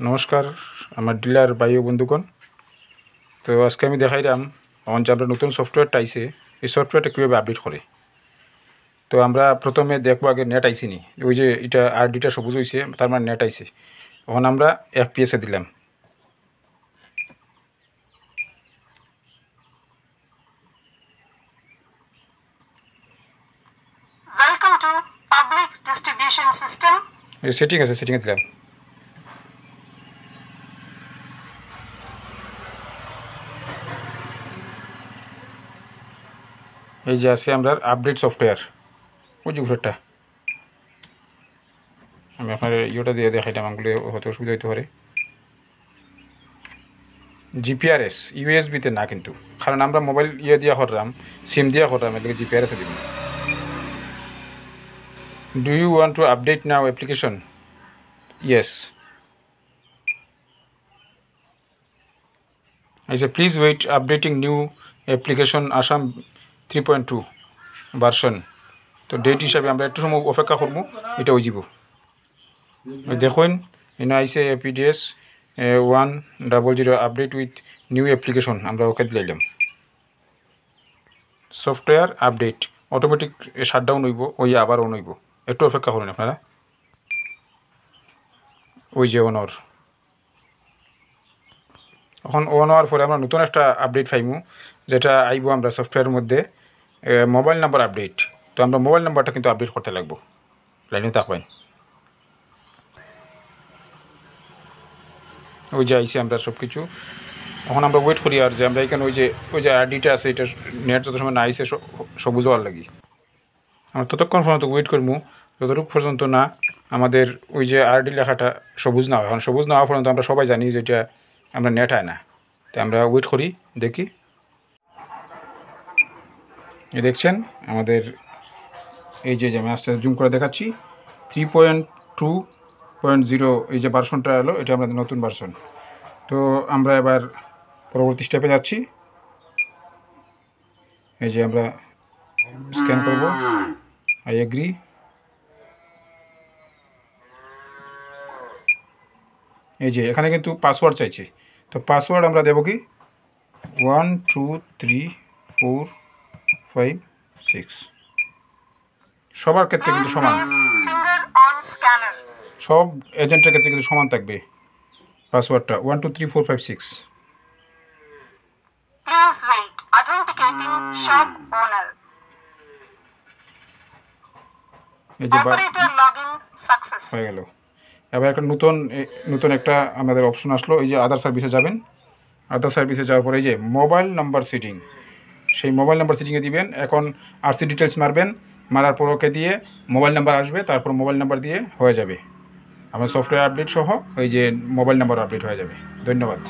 নমস্কার আমার ডিলার ভাই ও বন্ধুগণ। তো আজকে আমি দেখাইলাম আমার যে আমরা নতুন সফটওয়্যারটা আইছে এই সফটওয়্যারটা কীভাবে আপডেট করে। তো আমরা প্রথমে দেখবো আগে নেট আইসি নি, ওই যে এটা আরডিটা সবুজ হয়েছে তার মানে নেট আইছে। এখন আমরা এফপিএসে দিলাম। Welcome to Public Distribution System. Setting আছে, সেটিংয়ে দিলাম। এই যে আছে আমরা আপডেট সফটওয়্যার, ওই যে উপরেরটা। আমি আপনার ইয়েটা দিয়ে দেখাইলাম, আমগুলো হয়তো অসুবিধা হতে পারে। জিপিআরএস ইউএসবিতে না কিন্তু, কারণ আমরা মোবাইল দিয়া করলাম, সিম দিয়া করলাম, এর জিপিআরএসে দিব। Do you want to update now application? Yes. I say please wait, updating new application Assam 3.2 version. তো ডেট হিসাবে আমরা একটু সময় অপেক্ষা করবো, এটা হয়ে যাব। দেখুন এনে আইসে এপিডিএস 100 আপডেট উইথ নিউ অ্যাপ্লিকেশন, আমরা ওকে দিলাম। সফটওয়্যার আপডেট অটোমেটিক শাটডাউন হইব, ওই আবার অন হইব। একটু অপেক্ষা করুন আপনারা। ওই যে অনর, এখন অন হওয়ার পরে আমরা নতুন একটা আপডেট পাইমু, যেটা আইব আমরা সফটওয়্যারের মধ্যে মোবাইল নাম্বার আপডেট। তো আমরা মোবাইল নাম্বারটা কিন্তু আপডেট করতে লাগবো। লাইনে থাকবেন। ওই যে আইসি আমরা সব কিছু। এখন আমরা ওয়েট করি, আর যে আমরা এখানে ওই যে আরডিটা আছে, এটা নেট যত সময় না আইসে সবুজ হওয়ার লাগি আমরা ততক্ষণ পর্যন্ত ওয়েট করবো, যতটুকু পর্যন্ত না আমাদের ওই যে আরডি লেখাটা সবুজ না হয়। এখন সবুজ না হওয়া পর্যন্ত আমরা সবাই জানি যে এটা আমরা নেট হয় না। তো আমরা ওয়েট করি, দেখি। এই দেখছেন আমাদের এই যে আমি আস্তে আস্তে জুম করে দেখাচ্ছি 3.2.0 এই যে ভার্সনটা এলো, এটা আমাদের নতুন ভার্সন। তো আমরা এবার পরবর্তী স্টেপে যাচ্ছি। এই যে আমরা স্ক্যান করব, আই এগ্রি। এই যে এখানে কিন্তু পাসওয়ার্ড চাইছে, তো পাসওয়ার্ড আমরা দেবো কি 1 2 3 4 5 6। সবার ক্ষেত্রে কিন্তু সমান, সব এজেন্টের ক্ষেত্রে কিন্তু সমান থাকবে পাসওয়ার্ডটা 1 2 3 4 5 6। Please wait. Authenticating shop owner. Operator login success. হয়ে গেল। এবার একটা নতুন একটা আমাদের অপশন আসলো। এই যে আদার সার্ভিসে যাবেন। আদার সার্ভিসে যাওয়ার পরে এই যে মোবাইল নাম্বার সেটিং, সেই মোবাইল নাম্বার সেটিংয়ে দিবেন। এখন আরসি ডিটেলস মারবেন, মারার পর ওকে দিয়ে মোবাইল নাম্বার আসবে, তারপর মোবাইল নাম্বার দিয়ে হয়ে যাবে আমার সফটওয়্যার আপডেট সহ। ওই যে মোবাইল নাম্বার আপডেট হয়ে যাবে। ধন্যবাদ।